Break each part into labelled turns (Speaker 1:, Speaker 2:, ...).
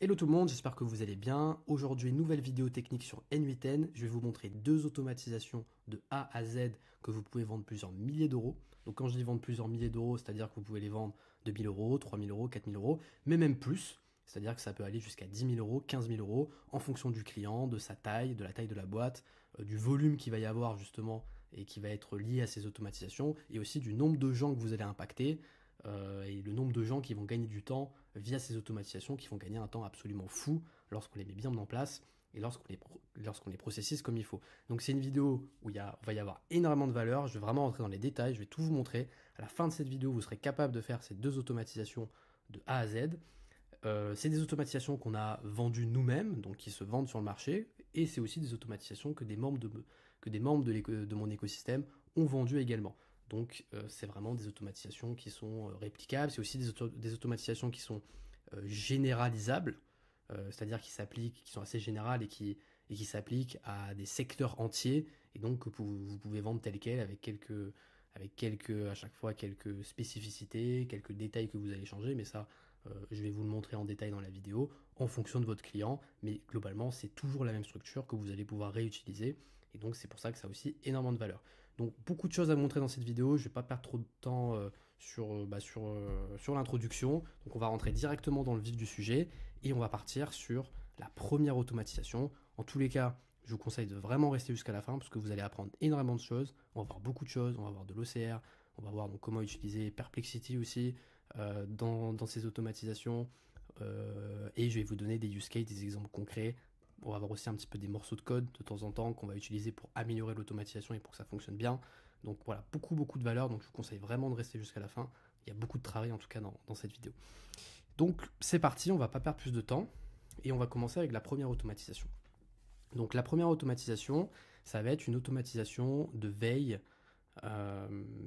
Speaker 1: Hello tout le monde, j'espère que vous allez bien. Aujourd'hui, nouvelle vidéo technique sur N8N. Je vais vous montrer deux automatisations de A à Z que vous pouvez vendre plusieurs milliers d'euros. Donc quand je dis vendre plusieurs milliers d'euros, c'est-à-dire que vous pouvez les vendre 2 000 euros, 3 000 euros, 4 000 euros, mais même plus. C'est-à-dire que ça peut aller jusqu'à 10 000 euros, 15 000 euros, en fonction du client, de sa taille, de la taille de la boîte, du volume qu'il va y avoir justement et qui va être lié à ces automatisations, et aussi du nombre de gens que vous allez impacter. Et le nombre de gens qui vont gagner du temps via ces automatisations, qui vont gagner un temps absolument fou lorsqu'on les met bien en place et lorsqu'on les processise comme il faut. Donc c'est une vidéo où va y avoir énormément de valeur, je vais vraiment rentrer dans les détails, je vais tout vous montrer. À la fin de cette vidéo, vous serez capable de faire ces deux automatisations de A à Z. C'est des automatisations qu'on a vendues nous-mêmes, donc qui se vendent sur le marché, et c'est aussi des automatisations que des membres de mon écosystème ont vendues également. Donc c'est vraiment des automatisations qui sont réplicables, c'est aussi des automatisations qui sont généralisables, c'est-à-dire qui sont assez générales et qui s'appliquent à des secteurs entiers, et donc que vous pouvez vendre tel quel avec à chaque fois quelques spécificités, quelques détails que vous allez changer, mais ça, je vais vous le montrer en détail dans la vidéo, en fonction de votre client, mais globalement, c'est toujours la même structure que vous allez pouvoir réutiliser, et donc c'est pour ça que ça a aussi énormément de valeur. Donc beaucoup de choses à vous montrer dans cette vidéo, je ne vais pas perdre trop de temps sur l'introduction, donc on va rentrer directement dans le vif du sujet, et on va partir sur la première automatisation. En tous les cas, je vous conseille de vraiment rester jusqu'à la fin parce que vous allez apprendre énormément de choses. On va voir beaucoup de choses, on va voir de l'OCR, on va voir donc comment utiliser Perplexity aussi dans ces automatisations. Et je vais vous donner des use cases, des exemples concrets. On va avoir aussi un petit peu des morceaux de code de temps en temps qu'on va utiliser pour améliorer l'automatisation et pour que ça fonctionne bien. Donc voilà, beaucoup de valeur. Donc je vous conseille vraiment de rester jusqu'à la fin. Il y a beaucoup de travail en tout cas dans cette vidéo. Donc c'est parti, on va pas perdre plus de temps. Et on va commencer avec la première automatisation. Donc la première automatisation, ça va être une automatisation de veille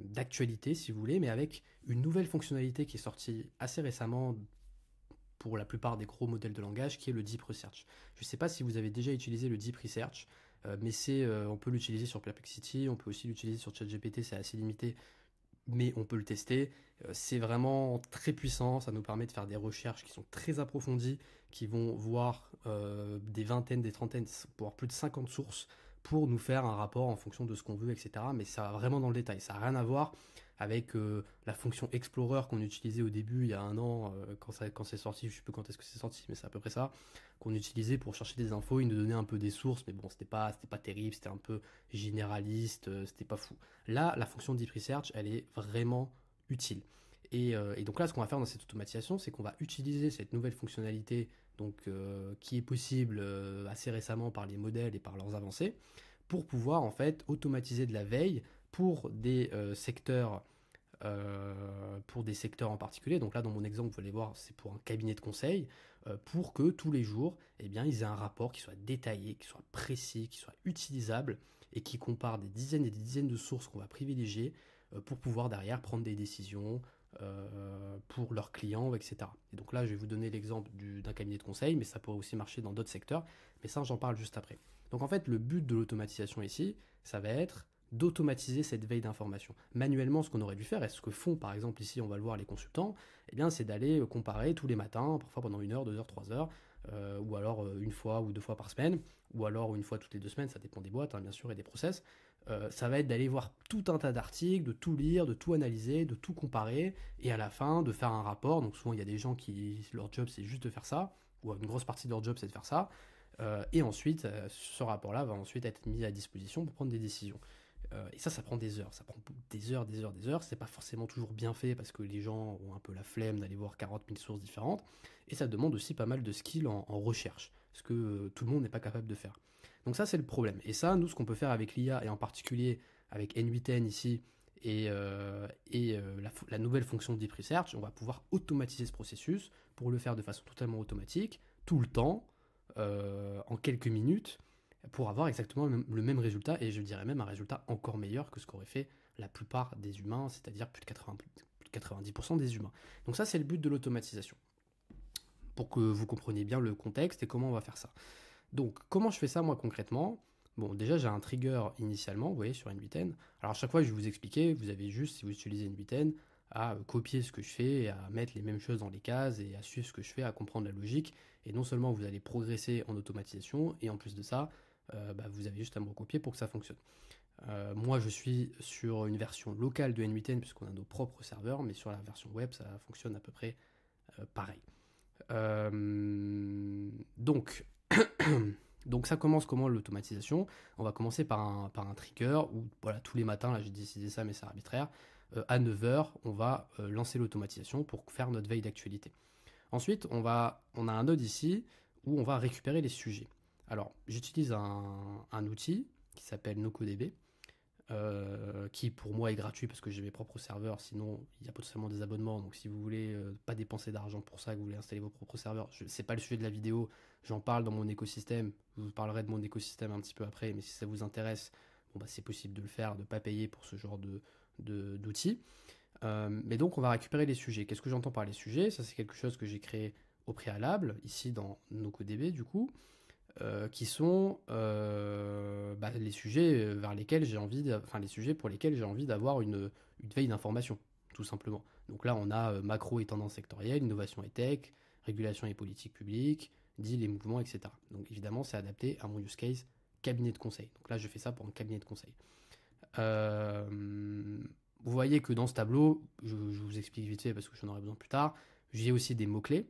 Speaker 1: d'actualité, si vous voulez, mais avec une nouvelle fonctionnalité qui est sortie assez récemment pour la plupart des gros modèles de langage, qui est le Deep Research. Je ne sais pas si vous avez déjà utilisé le Deep Research, mais on peut l'utiliser sur Perplexity, on peut aussi l'utiliser sur ChatGPT, c'est assez limité, mais on peut le tester. C'est vraiment très puissant, ça nous permet de faire des recherches qui sont très approfondies, qui vont voir des vingtaines, des trentaines, voire plus de 50 sources pour nous faire un rapport en fonction de ce qu'on veut, etc. Mais ça va vraiment dans le détail, ça n'a rien à voir avec la fonction Explorer qu'on utilisait au début, il y a un an, quand c'est sorti, je ne sais plus quand est-ce que c'est sorti, mais c'est à peu près ça, qu'on utilisait pour chercher des infos, il nous donnait un peu des sources, mais bon, c'était pas terrible, c'était un peu généraliste, c'était pas fou. Là, la fonction Deep Research, elle est vraiment utile. Et donc là, ce qu'on va faire dans cette automatisation, c'est qu'on va utiliser cette nouvelle fonctionnalité donc, qui est possible assez récemment par les modèles et par leurs avancées, pour pouvoir en fait automatiser de la veille pour des secteurs en particulier. Donc là, dans mon exemple, vous allez voir, c'est pour un cabinet de conseil, pour que tous les jours, eh bien, ils aient un rapport qui soit détaillé, qui soit précis, qui soit utilisable et qui compare des dizaines et des dizaines de sources qu'on va privilégier pour pouvoir derrière prendre des décisions pour leurs clients, etc. Et donc là, je vais vous donner l'exemple d'un cabinet de conseil, mais ça pourrait aussi marcher dans d'autres secteurs, mais ça, j'en parle juste après. Donc en fait, le but de l'automatisation ici, ça va être d'automatiser cette veille d'information. Manuellement, ce qu'on aurait dû faire, et ce que font par exemple ici, on va le voir, les consultants, eh bien, c'est d'aller comparer tous les matins, parfois pendant 1 heure, 2 heures, 3 heures, ou alors une fois ou deux fois par semaine, ou alors une fois toutes les 2 semaines, ça dépend des boîtes, hein, bien sûr, et des process. Ça va être d'aller voir tout un tas d'articles, de tout lire, de tout analyser, de tout comparer, et à la fin, de faire un rapport. Donc souvent, il y a des gens qui, leur job, c'est juste de faire ça, ou une grosse partie de leur job, c'est de faire ça. Et ensuite, ce rapport-là va ensuite être mis à disposition pour prendre des décisions. Et ça prend des heures, ça prend des heures. C'est pas forcément toujours bien fait parce que les gens ont un peu la flemme d'aller voir 40 000 sources différentes. Et ça demande aussi pas mal de skills en recherche, ce que tout le monde n'est pas capable de faire. Donc ça, c'est le problème. Et ça, nous, ce qu'on peut faire avec l'IA, et en particulier avec N8N ici, la nouvelle fonction de Deep Research, on va pouvoir automatiser ce processus pour le faire de façon totalement automatique, tout le temps, en quelques minutes, pour avoir exactement le même résultat, et je dirais même un résultat encore meilleur que ce qu'auraient fait la plupart des humains, c'est-à-dire plus de 90% des humains. Donc ça, c'est le but de l'automatisation, pour que vous compreniez bien le contexte et comment on va faire ça. Donc, comment je fais ça, moi, concrètement? Bon, déjà, j'ai un trigger initialement, vous voyez, sur N8N. Alors, à chaque fois, je vais vous expliquer, vous avez juste, si vous utilisez N8N, à copier ce que je fais, à mettre les mêmes choses dans les cases et à suivre ce que je fais, à comprendre la logique. Et non seulement vous allez progresser en automatisation, et en plus de ça, vous avez juste à me recopier pour que ça fonctionne. Moi, je suis sur une version locale de N8N puisqu'on a nos propres serveurs, mais sur la version web, ça fonctionne à peu près pareil. Donc, donc ça commence comment l'automatisation? On va commencer par un trigger où voilà, tous les matins, là j'ai décidé ça mais c'est arbitraire, à 9 heures, on va lancer l'automatisation pour faire notre veille d'actualité. Ensuite, on a un node ici où on va récupérer les sujets. Alors, j'utilise un outil qui s'appelle NocoDB, qui pour moi est gratuit parce que j'ai mes propres serveurs, sinon il y a potentiellement des abonnements, donc si vous voulez pas dépenser d'argent pour ça, que vous voulez installer vos propres serveurs, c'est pas le sujet de la vidéo, j'en parle dans mon écosystème, je vous parlerai de mon écosystème un petit peu après, mais si ça vous intéresse, bon, c'est possible de le faire, de ne pas payer pour ce genre d'outils. Mais donc on va récupérer les sujets. Qu'est-ce que j'entends par les sujets? Ça c'est quelque chose que j'ai créé au préalable, ici dans NocoDB du coup, qui sont les sujets vers lesquels j'ai envie, les sujets pour lesquels j'ai envie d'avoir une veille d'information, tout simplement. Donc là, on a macro et tendance sectorielle, innovation et tech, régulation et politique publique, deal et mouvements, etc. Donc évidemment, c'est adapté à mon use case cabinet de conseil. Donc là, je fais ça pour un cabinet de conseil. Vous voyez que dans ce tableau, je vous explique vite fait parce que j'en aurai besoin plus tard, j'ai aussi des mots-clés.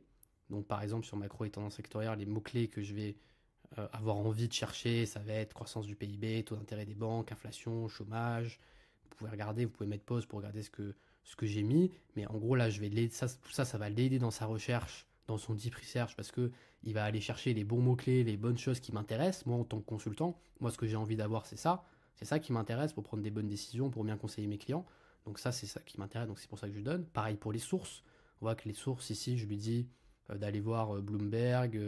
Speaker 1: Donc par exemple, sur macro et tendance sectorielle, les mots-clés que je vais avoir envie de chercher, ça va être croissance du PIB, taux d'intérêt des banques, inflation, chômage. Vous pouvez regarder, vous pouvez mettre pause pour regarder ce que j'ai mis. Mais en gros, là, je vais l'aider, ça va l'aider dans sa recherche, dans son deep research, parce que il va aller chercher les bons mots-clés, les bonnes choses qui m'intéressent. Moi, en tant que consultant, moi, ce que j'ai envie d'avoir, c'est ça. C'est ça qui m'intéresse pour prendre des bonnes décisions, pour bien conseiller mes clients. Donc ça, c'est ça qui m'intéresse, donc c'est pour ça que je lui donne. Pareil pour les sources. On voit que les sources, ici, je lui dis d'aller voir Bloomberg,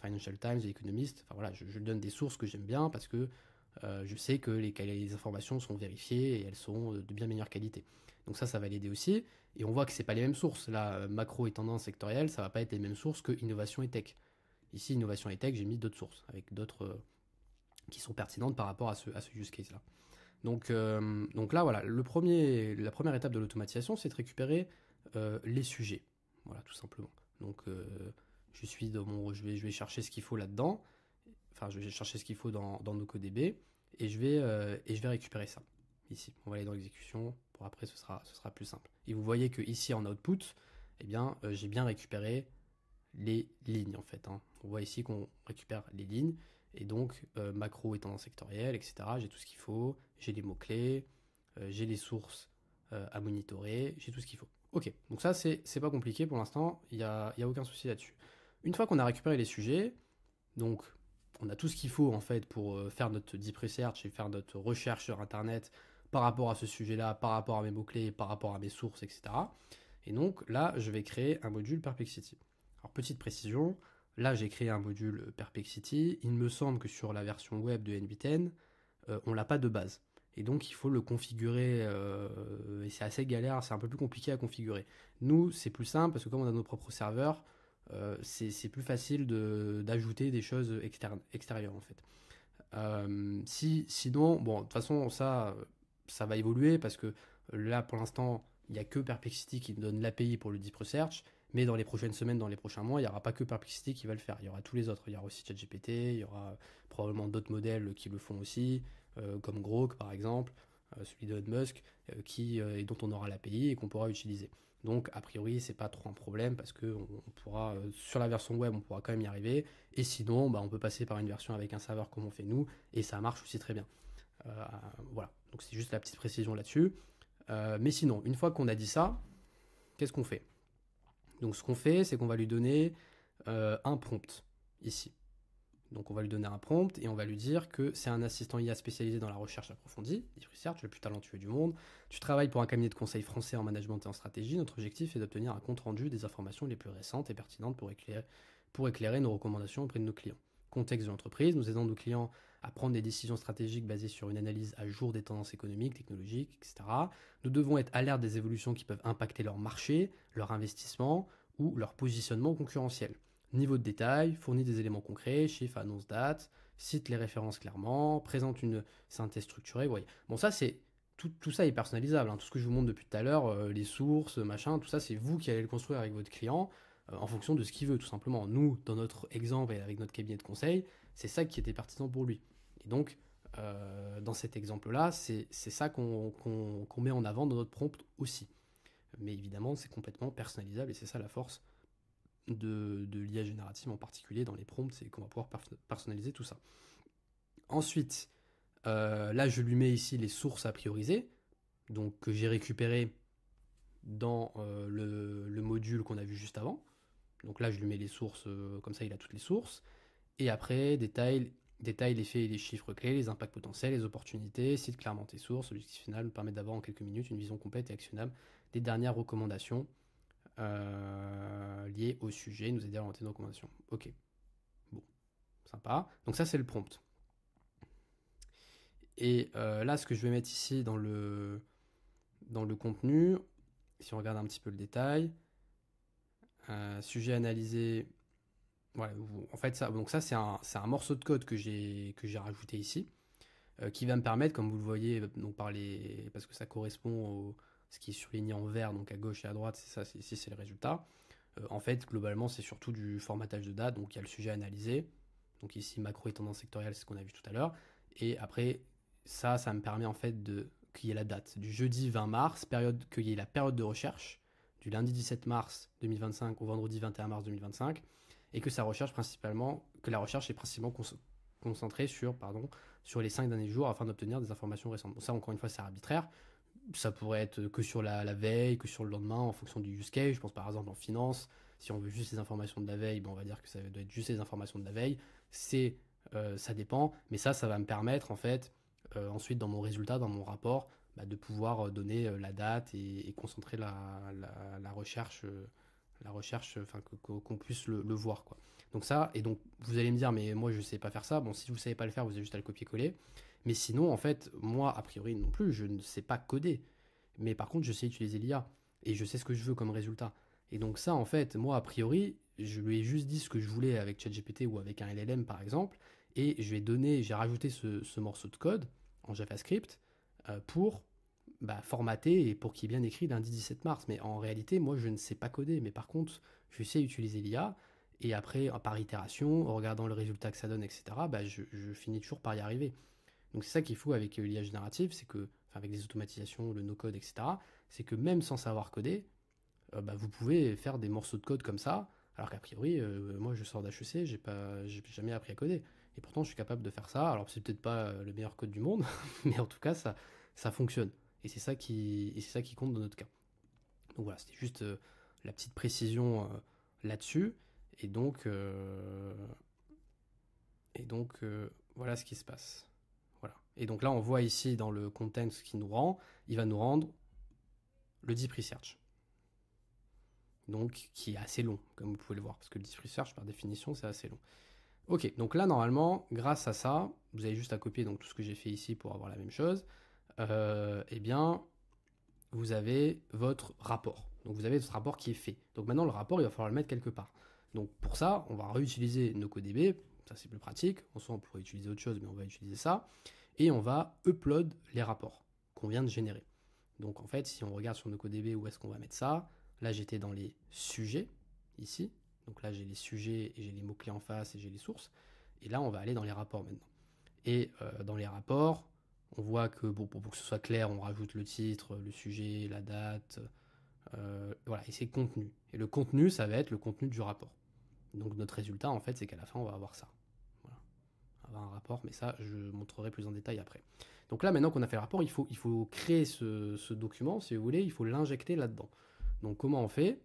Speaker 1: Financial Times, The Economist. Enfin voilà, je donne des sources que j'aime bien parce que je sais que les informations sont vérifiées et elles sont de bien meilleure qualité. Donc ça va l'aider aussi. Et on voit que c'est pas les mêmes sources. Là, macro et tendance sectorielle, ça va pas être les mêmes sources que innovation et tech. Ici, innovation et tech, j'ai mis d'autres sources avec d'autres qui sont pertinentes par rapport à ce use case-là. Donc là, voilà, la première étape de l'automatisation, c'est de récupérer les sujets. Voilà, tout simplement. Donc je vais chercher ce qu'il faut là-dedans. Enfin, je vais chercher ce qu'il faut dans NocoDB et je vais récupérer ça. Ici, on va aller dans l'exécution. Pour après, ce sera plus simple. Et vous voyez que ici en output, eh bien, j'ai bien récupéré les lignes en fait. Hein. On voit ici qu'on récupère les lignes. Et donc, macro et tendance sectorielle, etc. J'ai tout ce qu'il faut. J'ai les mots-clés. J'ai les sources à monitorer. J'ai tout ce qu'il faut. Ok, donc ça, c'est pas compliqué pour l'instant. Il n'y a aucun souci là-dessus. Une fois qu'on a récupéré les sujets, donc on a tout ce qu'il faut en fait pour faire notre deep research et faire notre recherche sur Internet par rapport à ce sujet-là, par rapport à mes mots-clés, par rapport à mes sources, etc. Et donc là, je vais créer un module Perplexity. Alors, petite précision, là, j'ai créé un module Perplexity. Il me semble que sur la version web de N8N, on l'a pas de base. Et donc, il faut le configurer, et c'est assez galère, c'est un peu plus compliqué à configurer. Nous, c'est plus simple, parce que comme on a nos propres serveurs, c'est plus facile d'ajouter des choses extérieures, en fait. Sinon, bon, de toute façon, ça va évoluer, parce que là, pour l'instant, il n'y a que Perplexity qui donne l'API pour le Deep Research, mais dans les prochaines semaines, dans les prochains mois, il n'y aura pas que Perplexity qui va le faire. Il y aura tous les autres. Il y aura aussi ChatGPT, il y aura probablement d'autres modèles qui le font aussi, comme Grok par exemple, celui de Elon Musk, et dont on aura l'API et qu'on pourra utiliser. Donc a priori, c'est pas trop un problème parce que on pourra, sur la version web, on pourra quand même y arriver. Et sinon, on peut passer par une version avec un serveur comme on fait nous, et ça marche aussi très bien. Voilà. Donc c'est juste la petite précision là-dessus. Mais sinon, une fois qu'on a dit ça, qu'est-ce qu'on fait? Donc ce qu'on fait, c'est qu'on va lui donner un prompt ici. Donc on va lui donner un prompt et on va lui dire que c'est un assistant IA spécialisé dans la recherche approfondie, Deep Research, le plus talentueux du monde. Tu travailles pour un cabinet de conseil français en management et en stratégie. Notre objectif est d'obtenir un compte-rendu des informations les plus récentes et pertinentes pour éclairer nos recommandations auprès de nos clients. Contexte de l'entreprise, nous aidons nos clients à prendre des décisions stratégiques basées sur une analyse à jour des tendances économiques, technologiques, etc. Nous devons être alertes des évolutions qui peuvent impacter leur marché, leur investissement ou leur positionnement concurrentiel. Niveau de détail, fournit des éléments concrets, chiffres, annonces, dates, cite les références clairement, présente une synthèse structurée. Vous voyez. Bon, ça, c'est tout ça est personnalisable, hein. Tout ce que je vous montre depuis tout à l'heure, les sources, machin, tout ça, c'est vous qui allez le construire avec votre client en fonction de ce qu'il veut, tout simplement. Nous, dans notre exemple et avec notre cabinet de conseil, c'est ça qui était pertinent pour lui. Et donc, dans cet exemple-là, c'est ça qu'on met en avant dans notre prompt aussi. Mais évidemment, c'est complètement personnalisable et c'est ça la force de l'IA générative en particulier dans les prompts, c'est qu'on va pouvoir personnaliser tout ça. Ensuite, là, je lui mets ici les sources à prioriser, donc que j'ai récupérées dans le module qu'on a vu juste avant. Donc là, je lui mets les sources, comme ça, il a toutes les sources. Et après, détaille les faits et les chiffres clés, les impacts potentiels, les opportunités, cite clairement tes sources. L'objectif final nous permet d'avoir en quelques minutes une vision complète et actionnable des dernières recommandations liées au sujet, nous aider à orienter nos recommandations. Ok, bon, sympa. Donc ça, c'est le prompt. Et là, ce que je vais mettre ici dans le contenu, si on regarde un petit peu le détail, sujet analysé. Voilà, en fait, ça, donc ça c'est un morceau de code que j'ai rajouté ici, qui va me permettre, comme vous le voyez, donc parce que ça correspond au ce qui est surligné en vert, donc à gauche et à droite, c'est ça, ici c'est le résultat. En fait, globalement, c'est surtout du formatage de date, donc il y a le sujet analysé, donc ici macro et tendance sectorielle, c'est ce qu'on a vu tout à l'heure, et après ça me permet en fait qu'il y ait la date du jeudi 20 mars, qu'il y ait la période de recherche du lundi 17 mars 2025 au vendredi 21 mars 2025, et que la recherche est principalement concentrée sur les 5 derniers jours afin d'obtenir des informations récentes. Bon, ça, encore une fois, c'est arbitraire. Ça pourrait être que sur la veille, que sur le lendemain, en fonction du use case. Je pense par exemple en finance, si on veut juste les informations de la veille, on va dire que ça doit être juste les informations de la veille. Ça dépend, mais ça va me permettre en fait, ensuite dans mon résultat, dans mon rapport, de pouvoir donner la date et concentrer la recherche, enfin qu'on puisse le voir, quoi. Donc ça, et donc vous allez me dire, mais moi je sais pas faire ça. Bon, si vous savez pas le faire, vous avez juste à le copier-coller. Mais sinon, en fait, moi, a priori non plus, je ne sais pas coder. Mais par contre, je sais utiliser l'IA. Et je sais ce que je veux comme résultat. Et donc ça, en fait, moi, a priori, je lui ai juste dit ce que je voulais avec ChatGPT ou avec un LLM, par exemple. Et j'ai rajouté ce morceau de code en JavaScript pour formater et pour qu'il y ait bien écrit lundi 17 mars. Mais en réalité, moi, je ne sais pas coder. Mais par contre, je sais utiliser l'IA. Et après, par itération, en regardant le résultat que ça donne, etc., je finis toujours par y arriver. Donc c'est ça qu'il faut avec l'IA générative, c'est que, enfin avec les automatisations, le no-code, etc., c'est que même sans savoir coder, vous pouvez faire des morceaux de code comme ça, alors qu'a priori, moi je sors d'HEC, j'ai jamais appris à coder. Et pourtant je suis capable de faire ça, alors c'est peut-être pas le meilleur code du monde, mais en tout cas ça fonctionne. Et c'est ça qui compte dans notre cas. Donc voilà, c'était juste la petite précision là-dessus. Et donc, voilà ce qui se passe. Voilà. Et donc là, on voit ici dans le content ce qu'il nous rend. Il va nous rendre le deep research. Donc, qui est assez long, comme vous pouvez le voir, parce que le deep research, par définition, c'est assez long. Ok, donc là, normalement, grâce à ça, vous avez juste à copier donc, tout ce que j'ai fait ici pour avoir la même chose. Eh bien, vous avez votre rapport. Donc, vous avez votre rapport qui est fait. Donc maintenant, le rapport, il va falloir le mettre quelque part. Donc, pour ça, on va réutiliser NoCoDB. Ça, c'est plus pratique. En soi, on pourrait utiliser autre chose, mais on va utiliser ça. Et on va upload les rapports qu'on vient de générer. Donc en fait, si on regarde sur NoCoDB, où est-ce qu'on va mettre ça? Là, j'étais dans les sujets, ici. Donc là, j'ai les sujets et j'ai les mots-clés en face et j'ai les sources. Et là, on va aller dans les rapports maintenant. Et dans les rapports, on voit que pour que ce soit clair, on rajoute le titre, le sujet, la date, voilà, et c'est contenu. Et le contenu, ça va être le contenu du rapport. Donc notre résultat, en fait, c'est qu'à la fin, on va avoir ça. Voilà. On va avoir un rapport, mais ça, je montrerai plus en détail après. Donc là, maintenant qu'on a fait le rapport, il faut créer ce document, si vous voulez, il faut l'injecter là-dedans. Donc comment on fait?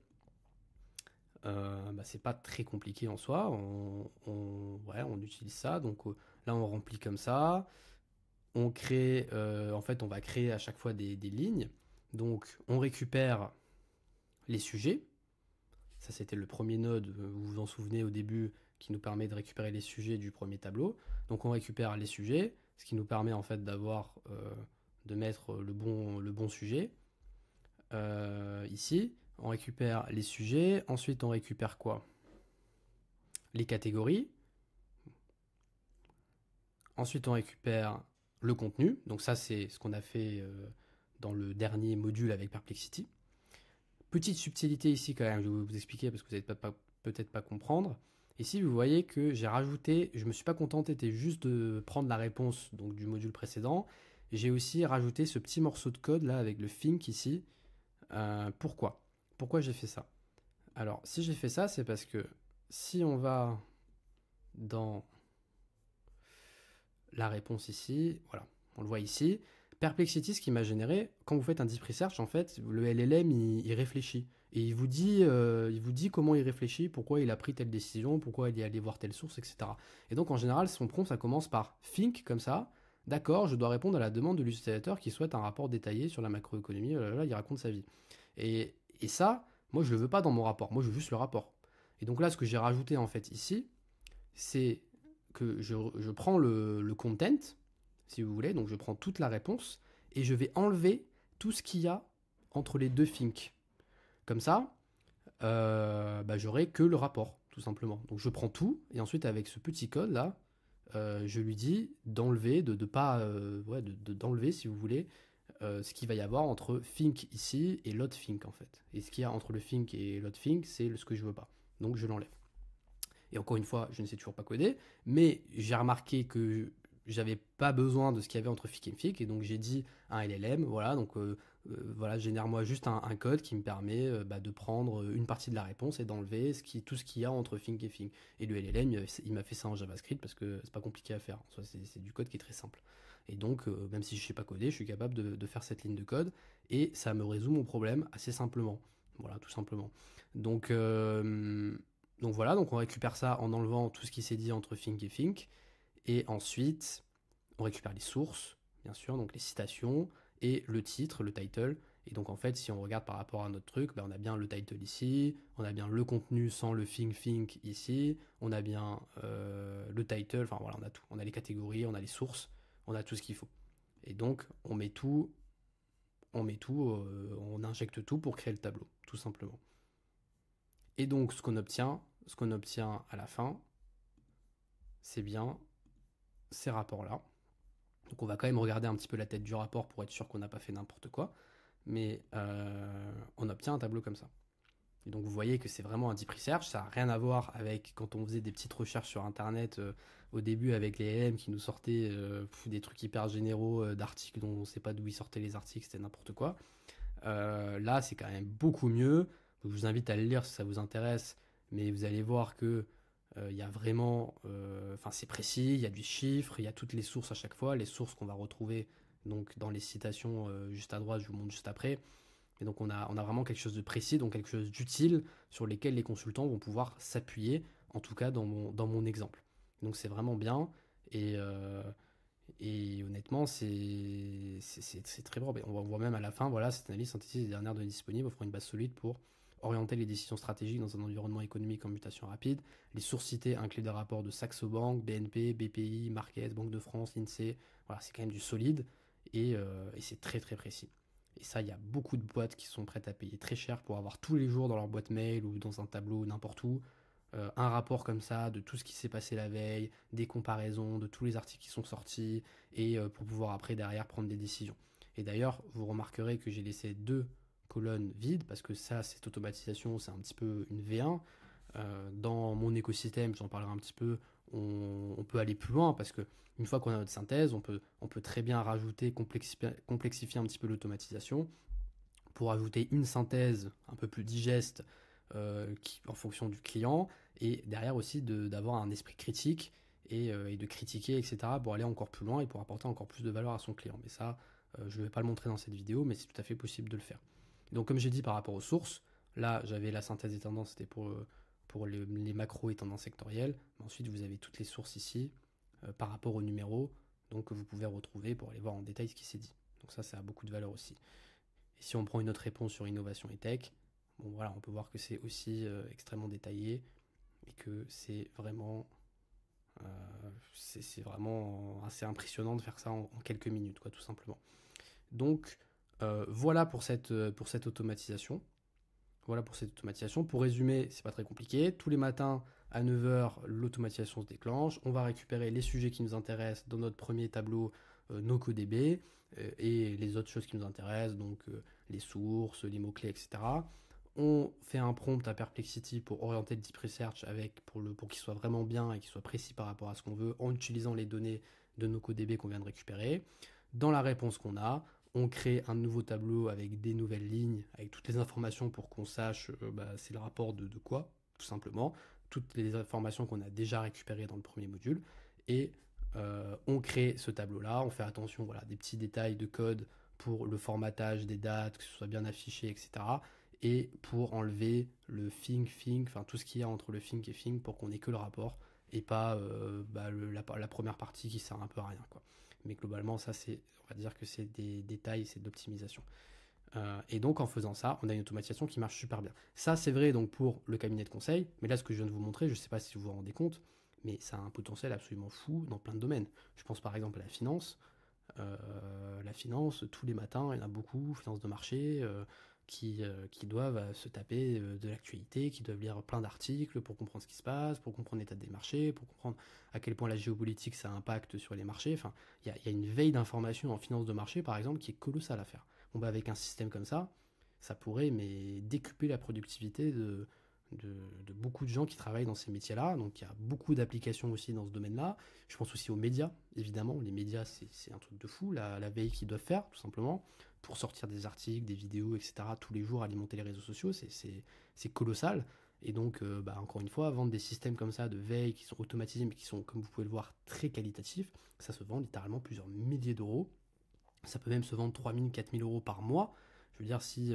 Speaker 1: C'est pas très compliqué en soi, on utilise ça. Donc là, on remplit comme ça. On crée, en fait, on va créer à chaque fois des lignes. Donc on récupère les sujets. Ça, c'était le premier node, vous vous en souvenez au début, qui nous permet de récupérer les sujets du premier tableau. Donc on récupère les sujets, ce qui nous permet en fait de mettre le bon sujet. Ici, on récupère les sujets. Ensuite, on récupère quoi? Les catégories. Ensuite, on récupère le contenu. Donc ça, c'est ce qu'on a fait dans le dernier module avec Perplexity. Petite subtilité ici quand même, je vais vous expliquer parce que vous n'allez peut-être pas comprendre. Ici, vous voyez que j'ai rajouté, je ne me suis pas contenté juste de prendre la réponse donc, du module précédent. J'ai aussi rajouté ce petit morceau de code là avec le think ici. Pourquoi j'ai fait ça? Alors, si j'ai fait ça, c'est parce que si on va dans la réponse ici, voilà, on le voit ici. Perplexity, ce qui m'a généré, quand vous faites un deep research, en fait, le LLM, il réfléchit. Et il vous dit comment il réfléchit, pourquoi il a pris telle décision, pourquoi il est allé voir telle source, etc. Et donc, en général, son prompt, ça commence par think, comme ça. D'accord, je dois répondre à la demande de l'utilisateur qui souhaite un rapport détaillé sur la macroéconomie. Là, il raconte sa vie. Et ça, moi, je le veux pas dans mon rapport. Moi, je veux juste le rapport. Et donc là, ce que j'ai rajouté, en fait, ici, c'est que je prends le content, si vous voulez, donc je prends toute la réponse, et je vais enlever tout ce qu'il y a entre les deux think. Comme ça, j'aurai que le rapport, tout simplement. Donc je prends tout, et ensuite avec ce petit code là, je lui dis d'enlever, d'enlever si vous voulez, ce qu'il va y avoir entre think ici et l'autre think en fait. Et ce qu'il y a entre le think et l'autre think, c'est ce que je veux pas. Donc je l'enlève. Et encore une fois, je ne sais toujours pas coder, mais j'ai remarqué que j'avais pas besoin de ce qu'il y avait entre think et think, et donc j'ai dit un LLM, voilà, donc voilà, génère-moi juste un code qui me permet de prendre une partie de la réponse et d'enlever tout ce qu'il y a entre think et think. Et le LLM, il m'a fait ça en JavaScript parce que c'est pas compliqué à faire, c'est du code qui est très simple. Et donc, même si je sais pas coder, je suis capable de faire cette ligne de code, et ça me résout mon problème assez simplement. Voilà, tout simplement. Donc voilà, donc on récupère ça en enlevant tout ce qui s'est dit entre think et think. Et ensuite, on récupère les sources, bien sûr, donc les citations, et le titre, le title. Et donc en fait, si on regarde par rapport à notre truc, on a bien le title ici, on a bien le contenu sans le think ici, on a bien le title, enfin voilà, on a tout. On a les catégories, on a les sources, on a tout ce qu'il faut. Et donc on met tout, on injecte tout pour créer le tableau, tout simplement. Et donc ce qu'on obtient à la fin, c'est bien ces rapports-là. Donc on va quand même regarder un petit peu la tête du rapport pour être sûr qu'on n'a pas fait n'importe quoi. Mais on obtient un tableau comme ça. Et donc vous voyez que c'est vraiment un deep research. Ça n'a rien à voir avec quand on faisait des petites recherches sur Internet au début avec les LM qui nous sortaient des trucs hyper généraux d'articles dont on ne sait pas d'où ils sortaient les articles, c'était n'importe quoi. Là, c'est quand même beaucoup mieux. Donc, je vous invite à le lire si ça vous intéresse. Mais vous allez voir que il y a vraiment, c'est précis, il y a du chiffre, il y a toutes les sources à chaque fois, les sources qu'on va retrouver donc dans les citations juste à droite, je vous montre juste après. Et donc on a vraiment quelque chose de précis, donc quelque chose d'utile sur lesquels les consultants vont pouvoir s'appuyer, en tout cas dans mon exemple. Donc c'est vraiment bien et honnêtement c'est très bon. On voit même à la fin, voilà, cette analyse synthétise les dernières données disponibles offrant une base solide pour orienter les décisions stratégiques dans un environnement économique en mutation rapide. Les sources citées incluent des rapports de Saxo Bank, BNP, BPI, Markets, Banque de France, l'INSEE. Voilà, c'est quand même du solide et c'est très très précis. Et ça, il y a beaucoup de boîtes qui sont prêtes à payer très cher pour avoir tous les jours dans leur boîte mail ou dans un tableau n'importe où un rapport comme ça de tout ce qui s'est passé la veille, des comparaisons de tous les articles qui sont sortis et pour pouvoir après derrière prendre des décisions. Et d'ailleurs, vous remarquerez que j'ai laissé 2 colonnes vides parce que ça, cette automatisation, c'est un petit peu une V1. Dans mon écosystème, j'en parlerai un petit peu, on peut aller plus loin parce que une fois qu'on a notre synthèse, on peut très bien rajouter, complexifier un petit peu l'automatisation pour ajouter une synthèse un peu plus digeste en fonction du client et derrière aussi d'avoir un esprit critique et de critiquer, etc. pour aller encore plus loin et pour apporter encore plus de valeur à son client. Mais ça, je ne vais pas le montrer dans cette vidéo, mais c'est tout à fait possible de le faire. Donc comme j'ai dit par rapport aux sources, là j'avais la synthèse des tendances, c'était pour les macros et tendances sectorielles. Mais ensuite vous avez toutes les sources ici par rapport aux numéros, donc que vous pouvez retrouver pour aller voir en détail ce qui s'est dit. Donc ça a beaucoup de valeur aussi. Et si on prend une autre réponse sur innovation et tech, bon voilà, on peut voir que c'est aussi extrêmement détaillé et que c'est vraiment assez impressionnant de faire ça en quelques minutes, quoi, tout simplement. Donc voilà pour cette automatisation. Voilà pour cette automatisation. Pour résumer, c'est pas très compliqué. Tous les matins à 9 h, l'automatisation se déclenche. On va récupérer les sujets qui nous intéressent dans notre premier tableau NoCoDB et les autres choses qui nous intéressent, donc les sources, les mots-clés, etc. On fait un prompt à Perplexity pour orienter le deep research pour qu'il soit vraiment bien et qu'il soit précis par rapport à ce qu'on veut en utilisant les données de NoCoDB qu'on vient de récupérer. Dans la réponse qu'on a, on crée un nouveau tableau avec des nouvelles lignes, avec toutes les informations pour qu'on sache c'est le rapport de quoi, tout simplement. Toutes les informations qu'on a déjà récupérées dans le premier module. Et on crée ce tableau-là, on fait attention, voilà, des petits détails de code pour le formatage des dates, que ce soit bien affiché, etc. Et pour enlever le think, enfin tout ce qu'il y a entre le think et think pour qu'on ait que le rapport et pas la première partie qui sert un peu à rien, quoi. Mais globalement, ça, on va dire que c'est des détails, c'est de l'optimisation. Et donc, en faisant ça, on a une automatisation qui marche super bien. Ça, c'est vrai donc pour le cabinet de conseil. Mais là, ce que je viens de vous montrer, je ne sais pas si vous vous rendez compte, mais ça a un potentiel absolument fou dans plein de domaines. Je pense par exemple à la finance. La finance, tous les matins, il y en a beaucoup, finance de marché, qui doivent se taper de l'actualité, qui doivent lire plein d'articles pour comprendre ce qui se passe, pour comprendre l'état des marchés, pour comprendre à quel point la géopolitique ça impacte sur les marchés. Enfin, il y a une veille d'information en finance de marché, par exemple, qui est colossale à faire. Bon, avec un système comme ça pourrait décupler la productivité de beaucoup de gens qui travaillent dans ces métiers-là. Donc il y a beaucoup d'applications aussi dans ce domaine-là. Je pense aussi aux médias, évidemment. Les médias, c'est un truc de fou, la veille qu'ils doivent faire, tout simplement, pour sortir des articles, des vidéos, etc. Tous les jours, alimenter les réseaux sociaux, c'est colossal. Et donc, encore une fois, vendre des systèmes comme ça de veille qui sont automatisés, mais qui sont, comme vous pouvez le voir, très qualitatifs, ça se vend littéralement plusieurs milliers d'euros. Ça peut même se vendre 3 000, 4 000 euros par mois. Je veux dire, si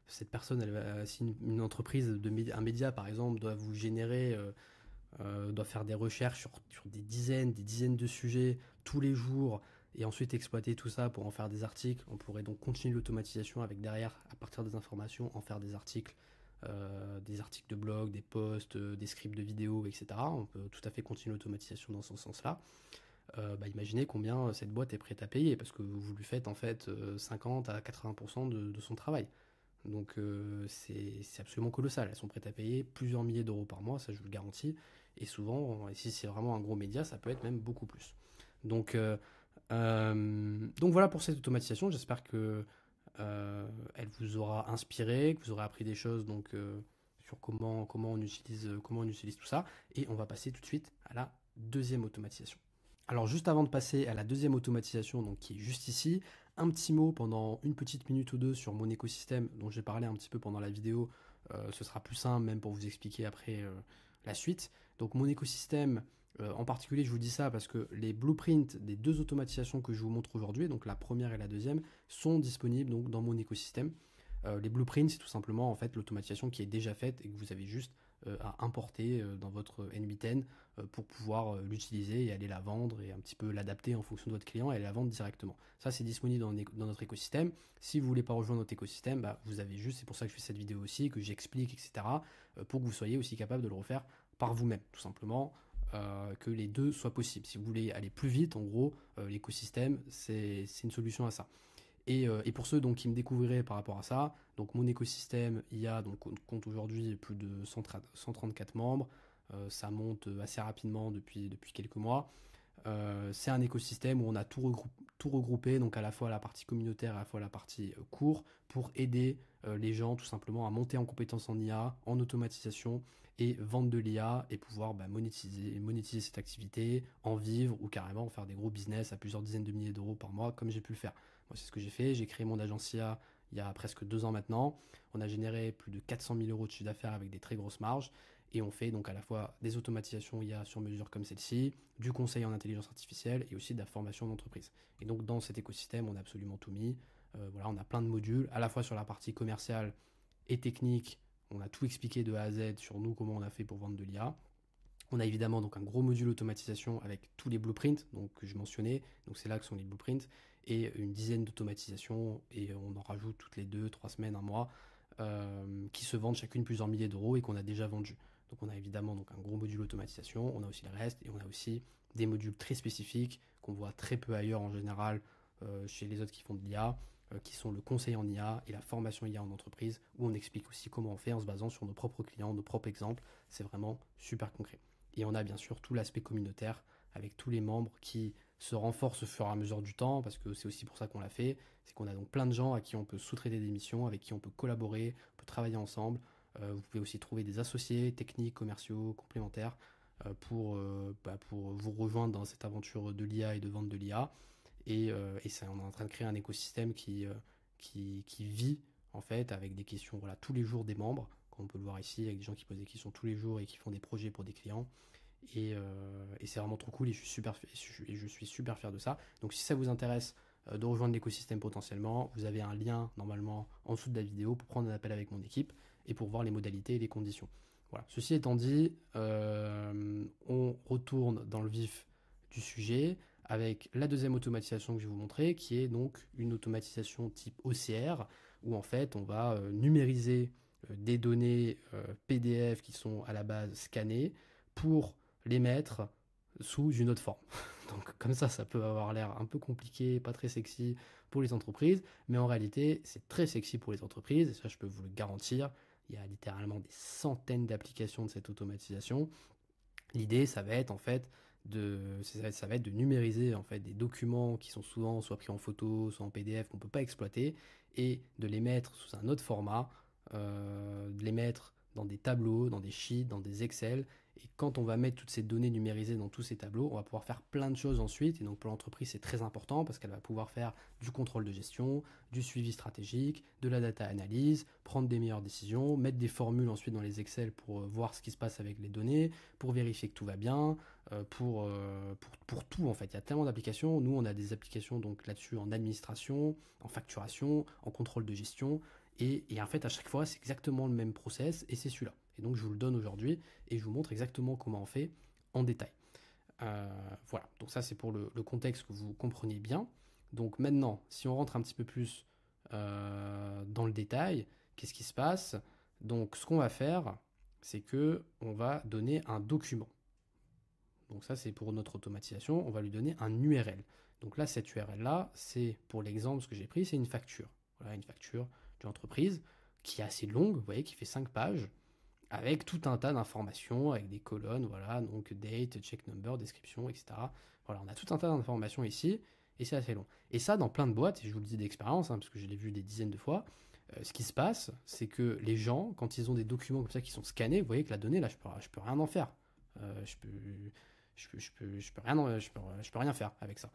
Speaker 1: cette personne, si une entreprise, un média par exemple, doit vous générer, doit faire des recherches sur des dizaines de sujets tous les jours et ensuite exploiter tout ça pour en faire des articles, on pourrait donc continuer l'automatisation avec derrière, à partir des informations, en faire des articles de blog, des posts, des scripts de vidéos, etc. On peut tout à fait continuer l'automatisation dans ce sens-là. Imaginez combien cette boîte est prête à payer parce que vous lui faites en fait 50 à 80% de son travail. Donc c'est absolument colossal. Elles sont prêtes à payer plusieurs milliers d'euros par mois, ça je vous le garantis. Et souvent, et si c'est vraiment un gros média, ça peut être même beaucoup plus. Donc voilà pour cette automatisation. J'espère que elle vous aura inspiré, que vous aurez appris des choses sur comment on utilise tout ça. Et on va passer tout de suite à la deuxième automatisation. Alors juste avant de passer à la deuxième automatisation, donc qui est juste ici, un petit mot pendant une petite minute ou deux sur mon écosystème dont j'ai parlé un petit peu pendant la vidéo. Ce sera plus simple même pour vous expliquer après la suite. Donc mon écosystème, en particulier je vous dis ça parce que les blueprints des deux automatisations que je vous montre aujourd'hui, donc la première et la deuxième, sont disponibles donc dans mon écosystème. Les blueprints, c'est tout simplement en fait l'automatisation qui est déjà faite et que vous avez juste à importer dans votre N8N pour pouvoir l'utiliser et aller la vendre et un petit peu l'adapter en fonction de votre client et aller la vendre directement. Ça, c'est disponible dans notre écosystème. Si vous voulez pas rejoindre notre écosystème, vous avez juste, c'est pour ça que je fais cette vidéo aussi, que j'explique, etc., pour que vous soyez aussi capable de le refaire par vous-même, tout simplement. Que les deux soient possibles. Si vous voulez aller plus vite, en gros, l'écosystème, c'est une solution à ça. Et pour ceux donc, qui me découvriraient par rapport à ça, donc mon écosystème, on compte aujourd'hui plus de 134 membres. Ça monte assez rapidement depuis quelques mois. C'est un écosystème où on a tout regroupé, donc à la fois la partie communautaire et à la fois la partie cours, pour aider les gens tout simplement à monter en compétences en IA, en automatisation et vendre de l'IA et pouvoir monétiser cette activité, en vivre ou carrément faire des gros business à plusieurs dizaines de milliers d'euros par mois comme j'ai pu le faire. Moi, c'est ce que j'ai fait. J'ai créé mon agence IA il y a presque 2 ans maintenant. On a généré plus de 400 000 euros de chiffre d'affaires avec des très grosses marges. Et on fait donc à la fois des automatisations IA sur mesure comme celle-ci, du conseil en intelligence artificielle et aussi de la formation d'entreprise. Et donc dans cet écosystème, on a absolument tout mis. Voilà, on a plein de modules, à la fois sur la partie commerciale et technique. On a tout expliqué de A à Z sur nous, comment on a fait pour vendre de l'IA. On a évidemment donc un gros module automatisation avec tous les blueprints donc, que je mentionnais. Donc c'est là que sont les blueprints. Et une dizaine d'automatisations. Et on en rajoute toutes les 2-3 semaines, un mois, qui se vendent chacune plusieurs milliers d'euros et qu'on a déjà vendu. Donc on a évidemment donc, un gros module automatisation. On a aussi le reste. Et on a aussi des modules très spécifiques qu'on voit très peu ailleurs en général chez les autres qui font de l'IA. Qui sont le conseil en IA et la formation IA en entreprise, où on explique aussi comment on fait en se basant sur nos propres clients, nos propres exemples. C'est vraiment super concret. Et on a bien sûr tout l'aspect communautaire avec tous les membres qui se renforce au fur et à mesure du temps, parce que c'est aussi pour ça qu'on l'a fait. C'est qu'on a donc plein de gens à qui on peut sous-traiter des missions, avec qui on peut collaborer, on peut travailler ensemble. Vous pouvez aussi trouver des associés techniques, commerciaux, complémentaires pour vous rejoindre dans cette aventure de l'IA et de vente de l'IA. Et ça, on est en train de créer un écosystème qui vit en fait avec des questions voilà, tous les jours des membres, comme on peut le voir ici, avec des gens qui posent des questions tous les jours et qui font des projets pour des clients. Et c'est vraiment trop cool et je suis super fier de ça. Donc si ça vous intéresse de rejoindre l'écosystème potentiellement, vous avez un lien normalement en dessous de la vidéo pour prendre un appel avec mon équipe et pour voir les modalités et les conditions. Voilà. Ceci étant dit, on retourne dans le vif du sujet avec la deuxième automatisation que je vais vous montrer, qui est donc une automatisation type OCR, où en fait on va numériser des données PDF qui sont à la base scannées pour les mettre sous une autre forme. Donc comme ça peut avoir l'air un peu compliqué, pas très sexy pour les entreprises, mais en réalité c'est très sexy pour les entreprises, et ça je peux vous le garantir. Il y a littéralement des centaines d'applications de cette automatisation. L'idée, ça va être en fait ça va être de numériser en fait des documents qui sont souvent soit pris en photo, soit en PDF qu'on ne peut pas exploiter, et de les mettre sous un autre format, de les mettre dans des tableaux, dans des sheets, dans des Excel. Et quand on va mettre toutes ces données numérisées dans tous ces tableaux, on va pouvoir faire plein de choses ensuite. Et donc pour l'entreprise, c'est très important parce qu'elle va pouvoir faire du contrôle de gestion, du suivi stratégique, de la data analyse, prendre des meilleures décisions, mettre des formules ensuite dans les Excel pour voir ce qui se passe avec les données, pour vérifier que tout va bien, pour tout en fait. Il y a tellement d'applications. Nous, on a des applications donc là-dessus en administration, en facturation, en contrôle de gestion. Et en fait, à chaque fois, c'est exactement le même process et c'est celui-là. Et donc, je vous le donne aujourd'hui et je vous montre exactement comment on fait en détail. Voilà, donc ça, c'est pour le contexte que vous compreniez bien. Donc maintenant, si on rentre un petit peu plus dans le détail, qu'est-ce qui se passe? Donc, ce qu'on va faire, c'est que on va donner un document. Donc ça, c'est pour notre automatisation, on va lui donner un URL. Donc là, cette URL-là, c'est pour l'exemple, ce que j'ai pris, c'est une facture. Voilà, une facture d'une entreprise qui est assez longue, vous voyez, qui fait 5 pages, avec tout un tas d'informations, avec des colonnes, voilà, donc date, check number, description, etc. Voilà, on a tout un tas d'informations ici, et c'est assez long. Et ça, dans plein de boîtes, et je vous le dis d'expérience, parce que je l'ai vu des dizaines de fois, ce qui se passe, c'est que les gens, quand ils ont des documents comme ça qui sont scannés, vous voyez que la donnée, là, je peux rien en faire. Je peux rien faire avec ça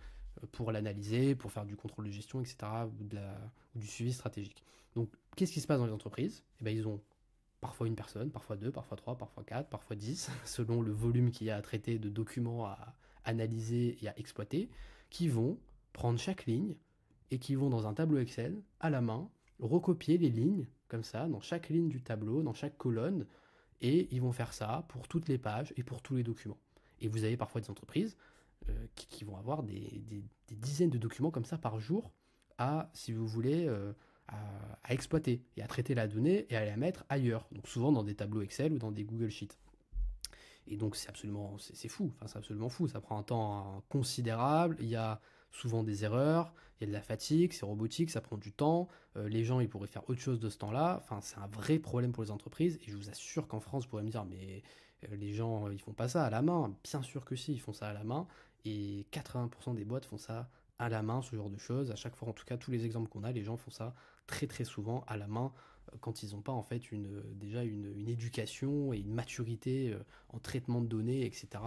Speaker 1: pour l'analyser, pour faire du contrôle de gestion, etc. ou du suivi stratégique. Donc, qu'est-ce qui se passe dans les entreprises? Eh bien, ils ont parfois une personne, parfois deux, parfois trois, parfois quatre, parfois 10, selon le volume qu'il y a à traiter de documents à analyser et à exploiter, qui vont prendre chaque ligne et qui vont dans un tableau Excel, à la main, recopier les lignes, comme ça, dans chaque ligne du tableau, dans chaque colonne, et ils vont faire ça pour toutes les pages et pour tous les documents. Et vous avez parfois des entreprises qui vont avoir des dizaines de documents comme ça par jour si vous voulez, à exploiter et à traiter la donnée et à la mettre ailleurs. Donc souvent dans des tableaux Excel ou dans des Google Sheets. Et donc c'est fou, enfin c'est absolument fou, ça prend un temps considérable, il y a souvent des erreurs, il y a de la fatigue, c'est robotique, ça prend du temps, les gens ils pourraient faire autre chose de ce temps-là, enfin c'est un vrai problème pour les entreprises, et je vous assure qu'en France vous pourrez me dire mais les gens ils font pas ça à la main, bien sûr que si, ils font ça à la main, et 80% des boîtes font ça à la main, ce genre de choses, à chaque fois en tout cas tous les exemples qu'on a, les gens font ça très très souvent à la main, quand ils n'ont pas en fait déjà une éducation et une maturité en traitement de données, etc.,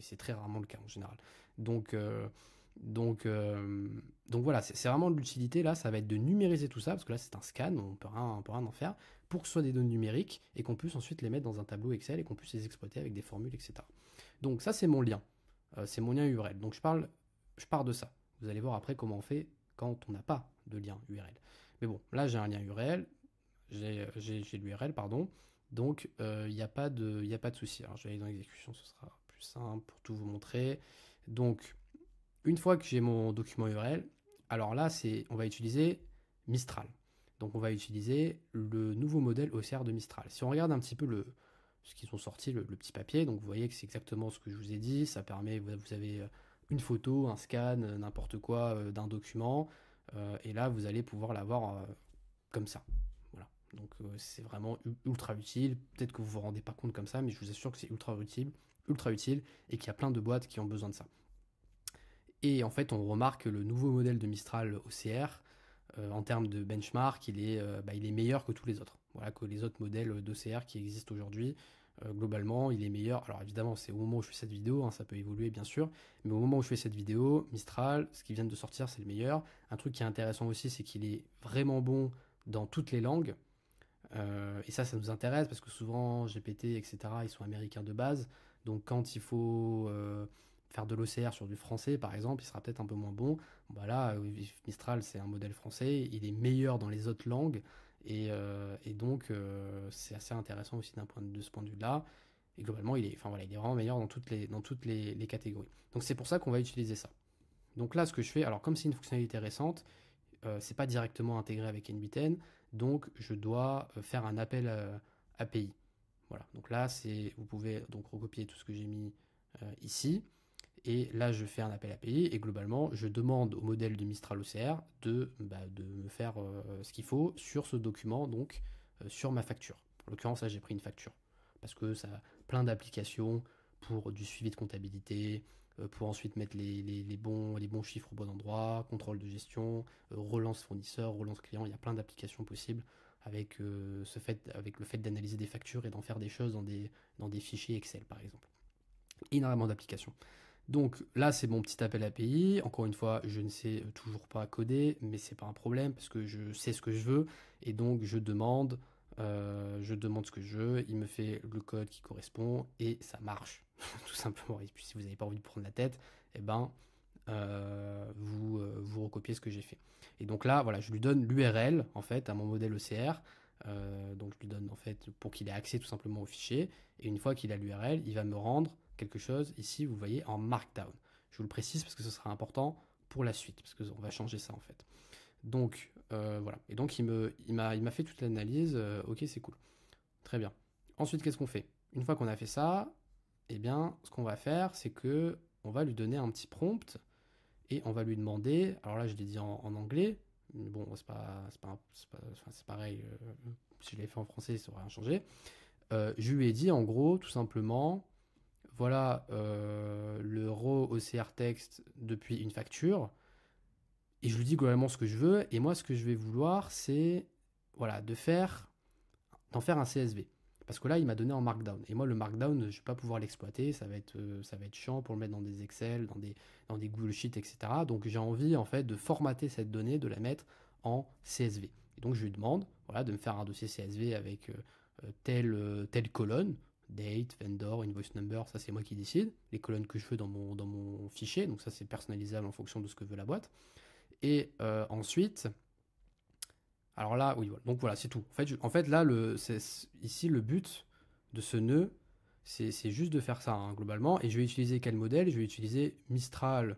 Speaker 1: c'est très rarement le cas en général. Donc, euh, donc voilà, c'est vraiment l'utilité là, ça va être de numériser tout ça, parce que là c'est un scan, on peut rien en faire, pour que ce soit des données numériques et qu'on puisse ensuite les mettre dans un tableau Excel et qu'on puisse les exploiter avec des formules, etc. Donc ça c'est mon lien, c'est mon lien URL. Donc je pars de ça. Vous allez voir après comment on fait quand on n'a pas de lien URL. Mais bon, là j'ai un lien URL, j'ai l'URL, pardon, donc il n'y a pas de souci. Alors je vais aller dans l'exécution, ce sera plus simple pour tout vous montrer. Donc, une fois que j'ai mon document URL, alors là, on va utiliser Mistral. Donc on va utiliser le nouveau modèle OCR de Mistral. Si on regarde un petit peu ce qu'ils ont sorti, le petit papier, donc vous voyez que c'est exactement ce que je vous ai dit, ça permet, vous avez une photo, un scan, n'importe quoi d'un document, et là vous allez pouvoir l'avoir comme ça. Voilà. Donc c'est vraiment ultra utile. Peut-être que vous vous rendez pas compte comme ça, mais je vous assure que c'est ultra utile et qu'il y a plein de boîtes qui ont besoin de ça. Et en fait, on remarque que le nouveau modèle de Mistral OCR, en termes de benchmark, il est meilleur que tous les autres. Voilà, que les autres modèles d'OCR qui existent aujourd'hui. Globalement, il est meilleur. Alors évidemment, c'est au moment où je fais cette vidéo, hein, ça peut évoluer bien sûr, mais au moment où je fais cette vidéo, Mistral, ce qui vient de sortir, c'est le meilleur. Un truc qui est intéressant aussi, c'est qu'il est vraiment bon dans toutes les langues. Et ça nous intéresse parce que souvent, GPT, etc., ils sont américains de base. Donc quand il faut faire de l'OCR sur du français, par exemple, il sera peut-être un peu moins bon. Bah là, Mistral, c'est un modèle français, il est meilleur dans les autres langues. Et donc, c'est assez intéressant aussi de ce point de vue-là. Et globalement, enfin, voilà, il est vraiment meilleur dans toutes les catégories. Donc c'est pour ça qu'on va utiliser ça. Donc là, ce que je fais, alors comme c'est une fonctionnalité récente, c'est pas directement intégré avec NBTN, donc je dois faire un appel API. Voilà, donc là, vous pouvez donc recopier tout ce que j'ai mis ici. Et là, je fais un appel API et globalement, je demande au modèle de Mistral OCR de me faire ce qu'il faut sur ce document, donc sur ma facture. En l'occurrence, là, j'ai pris une facture parce que ça a plein d'applications pour du suivi de comptabilité, pour ensuite mettre les bons chiffres au bon endroit, contrôle de gestion, relance fournisseur, relance client. Il y a plein d'applications possibles avec le fait d'analyser des factures et d'en faire des choses dans des fichiers Excel, par exemple. Énormément d'applications. Donc là, c'est mon petit appel API. Encore une fois, je ne sais toujours pas coder, mais c'est pas un problème parce que je sais ce que je veux et donc je demande ce que je veux. Il me fait le code qui correspond et ça marche tout simplement. Et puis si vous n'avez pas envie de prendre la tête, eh ben vous recopiez ce que j'ai fait. Et donc là, voilà, je lui donne l'URL en fait à mon modèle OCR. Donc je lui donne en fait pour qu'il ait accès tout simplement au fichier. Et une fois qu'il a l'URL, il va me rendre quelque chose ici, vous voyez, en Markdown. Je vous le précise parce que ce sera important pour la suite, parce qu'on va changer ça en fait. Donc voilà. Et donc il m'a fait toute l'analyse. Ok, c'est cool. Très bien. Ensuite, qu'est-ce qu'on fait? Une fois qu'on a fait ça, eh bien, ce qu'on va faire, c'est que on va lui donner un petit prompt et on va lui demander. Alors là, je l'ai dit en anglais. Mais bon, c'est pareil. Si je l'avais fait en français, ça aurait rien changé. Je lui ai dit en gros, tout simplement, voilà le raw OCR text depuis une facture. Et je lui dis globalement ce que je veux. Et moi, ce que je vais vouloir, c'est voilà, d'en faire un CSV. Parce que là, il m'a donné en Markdown. Et moi, le Markdown, je ne vais pas pouvoir l'exploiter. Ça va être chiant pour le mettre dans des Excel, dans des Google Sheets, etc. Donc, j'ai envie, en fait, de formater cette donnée, de la mettre en CSV. Et donc, je lui demande voilà, de me faire un dossier CSV avec telle colonne, date, vendor, invoice number, ça c'est moi qui décide. Les colonnes que je veux dans mon fichier, donc ça c'est personnalisable en fonction de ce que veut la boîte. Et ensuite, alors là, oui, voilà. Donc voilà, c'est tout. En fait là, ici, le but de ce nœud, c'est juste de faire ça, hein, globalement. Et je vais utiliser quel modèle? Je vais utiliser Mistral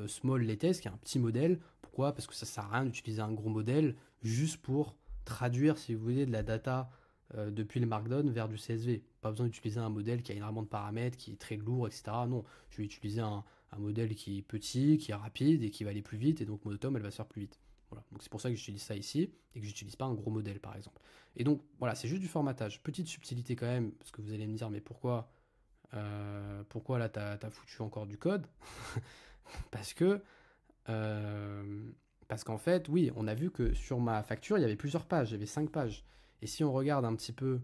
Speaker 1: Small Latest, qui est un petit modèle. Pourquoi? Parce que ça sert à rien d'utiliser un gros modèle juste pour traduire, si vous voulez, de la data depuis le Markdown vers du CSV. Pas besoin d'utiliser un modèle qui a énormément de paramètres, qui est très lourd, etc. Non, je vais utiliser un modèle qui est petit, qui est rapide et qui va aller plus vite. Et donc, mon autom, elle va se faire plus vite. Voilà. Donc c'est pour ça que j'utilise ça ici et que j'utilise pas un gros modèle par exemple. Et donc voilà, c'est juste du formatage. Petite subtilité quand même, parce que vous allez me dire mais pourquoi là t'as foutu encore du code? Parce que parce qu'en fait, oui, on a vu que sur ma facture, il y avait plusieurs pages, il y avait 5 pages. Et si on regarde un petit peu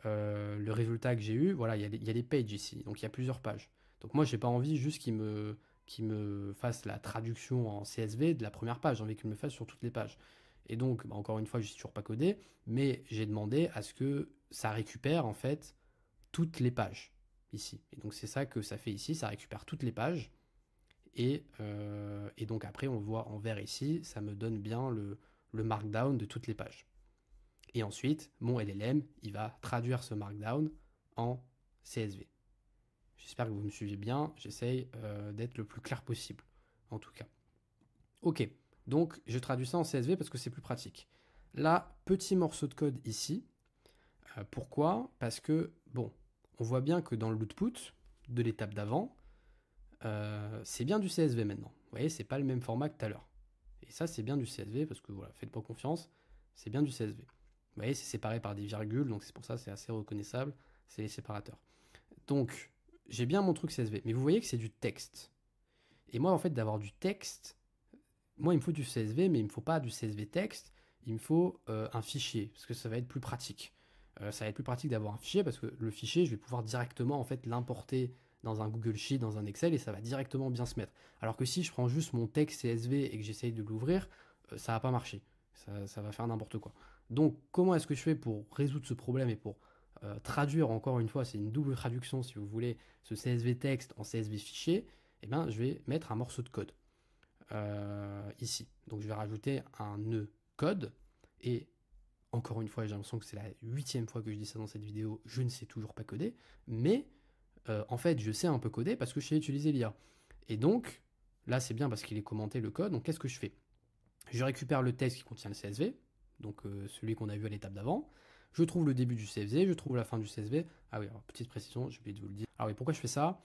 Speaker 1: le résultat que j'ai eu, voilà, il y a des pages ici, donc il y a plusieurs pages. Donc moi, j'ai pas envie juste qu'il me fasse la traduction en CSV de la première page, j'ai envie qu'il me le fasse sur toutes les pages. Et donc, encore une fois, je ne suis toujours pas codé, mais j'ai demandé à ce que ça récupère en fait toutes les pages ici. Et donc c'est ça que ça fait ici, ça récupère toutes les pages. Et donc après, on voit en vert ici, ça me donne bien le markdown de toutes les pages. Et ensuite, mon LLM, il va traduire ce markdown en CSV. J'espère que vous me suivez bien. J'essaye d'être le plus clair possible, en tout cas. Ok, donc je traduis ça en CSV parce que c'est plus pratique. Là, petit morceau de code ici. Pourquoi? Parce que, bon, on voit bien que dans l'output de l'étape d'avant, c'est bien du CSV maintenant. Vous voyez, c'est pas le même format que tout à l'heure. Et ça, c'est bien du CSV parce que, voilà, faites pas confiance, c'est bien du CSV. Vous voyez, c'est séparé par des virgules, donc c'est pour ça c'est assez reconnaissable, c'est les séparateurs. Donc, j'ai bien mon truc CSV, mais vous voyez que c'est du texte. Et moi, en fait, d'avoir du texte, moi, il me faut du CSV, mais il me faut pas du CSV texte, il me faut un fichier, parce que ça va être plus pratique. Ça va être plus pratique d'avoir un fichier, parce que le fichier, je vais pouvoir directement, en fait, l'importer dans un Google Sheet, dans un Excel, et ça va directement bien se mettre. Alors que si je prends juste mon texte CSV et que j'essaye de l'ouvrir, ça va pas marcher. Ça va faire n'importe quoi. Donc, comment est-ce que je fais pour résoudre ce problème et pour traduire, encore une fois, c'est une double traduction, si vous voulez, ce CSV texte en CSV fichier, eh ben, je vais mettre un morceau de code ici. Donc je vais rajouter un nœud code et encore une fois, j'ai l'impression que c'est la 8e fois que je dis ça dans cette vidéo, je ne sais toujours pas coder, mais en fait je sais un peu coder parce que je sais utiliser l'IA. Et donc là c'est bien parce qu'il est commenté le code, donc qu'est-ce que je fais? Je récupère le texte qui contient le CSV, donc celui qu'on a vu à l'étape d'avant, je trouve le début du CSV, je trouve la fin du CSV. Ah oui, alors, petite précision, j'ai oublié de vous le dire. Alors oui, pourquoi je fais ça?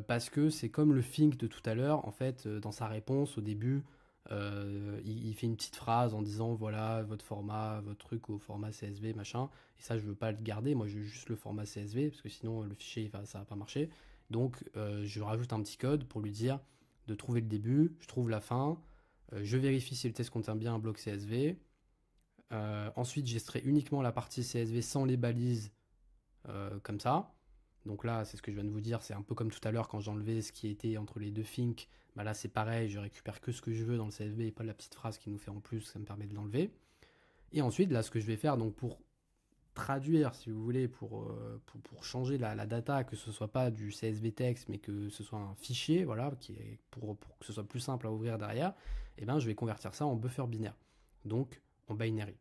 Speaker 1: Parce que c'est comme le think de tout à l'heure, en fait, dans sa réponse au début, il fait une petite phrase en disant voilà votre format, votre truc au format CSV, machin, et ça je veux pas le garder, moi je veux juste le format CSV, parce que sinon le fichier ça va pas marcher. Donc je rajoute un petit code pour lui dire de trouver le début, je trouve la fin, je vérifie si le test contient bien un bloc CSV, ensuite j'extrais uniquement la partie CSV sans les balises, comme ça. Donc là, c'est ce que je viens de vous dire, c'est un peu comme tout à l'heure quand j'enlevais ce qui était entre les deux think. Bah là, c'est pareil, je récupère que ce que je veux dans le CSV et pas la petite phrase qui nous fait en plus, ça me permet de l'enlever. Et ensuite, là, ce que je vais faire, donc pour traduire, si vous voulez, pour changer la data, que ce soit pas du CSV texte, mais que ce soit un fichier, voilà, qui est pour que ce soit plus simple à ouvrir derrière, et ben, je vais convertir ça en buffer binaire, donc en binary.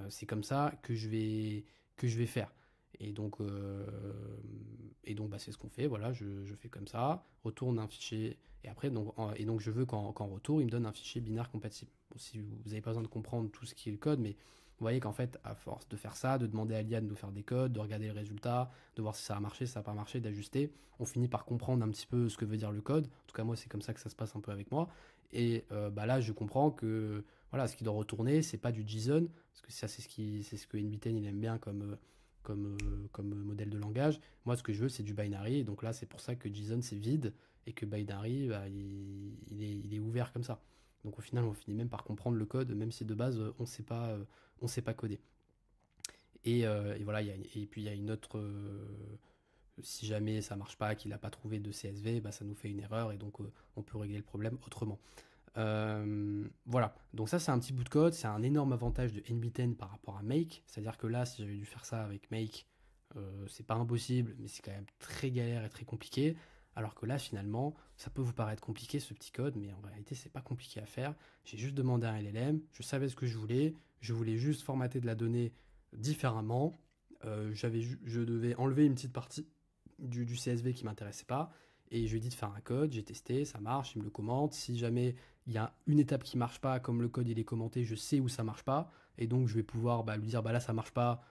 Speaker 1: C'est comme ça que je vais faire. Et donc bah, c'est ce qu'on fait. Voilà, je fais comme ça, retourne un fichier, et après, donc je veux qu'en retour, il me donne un fichier binaire compatible. Bon, si vous n'avez pas besoin de comprendre tout ce qui est le code, mais vous voyez qu'en fait, à force de faire ça, de demander à l'IA de nous faire des codes, de regarder les résultats, de voir si ça a marché, si ça n'a pas marché, d'ajuster, on finit par comprendre un petit peu ce que veut dire le code. En tout cas, moi, c'est comme ça que ça se passe un peu avec moi. Et bah là, je comprends que voilà, ce qui doit retourner, c'est pas du JSON, parce que ça, c'est ce que NBTen il aime bien comme modèle de langage. Moi, ce que je veux, c'est du binary. Et donc là, c'est pour ça que JSON, c'est vide et que binary, bah, il est ouvert comme ça. Donc au final, on finit même par comprendre le code, même si de base, on sait pas coder. Et voilà, et puis il y a une autre. Si jamais ça marche pas, qu'il n'a pas trouvé de CSV, bah, ça nous fait une erreur et donc on peut régler le problème autrement. Voilà, donc ça c'est un petit bout de code, c'est un énorme avantage de NBTen par rapport à Make, c'est-à-dire que là si j'avais dû faire ça avec Make, c'est pas impossible, mais c'est quand même très galère et très compliqué, alors que là finalement ça peut vous paraître compliqué ce petit code, mais en réalité c'est pas compliqué à faire. J'ai juste demandé à un LLM, je savais ce que je voulais juste formater de la donnée différemment, je devais enlever une petite partie du CSV qui m'intéressait pas, et je lui ai dit de faire un code, j'ai testé, ça marche, il me le commente. Si jamais il y a une étape qui marche pas, comme le code il est commenté, je sais où ça marche pas, et donc je vais pouvoir lui dire bah là ça marche pas,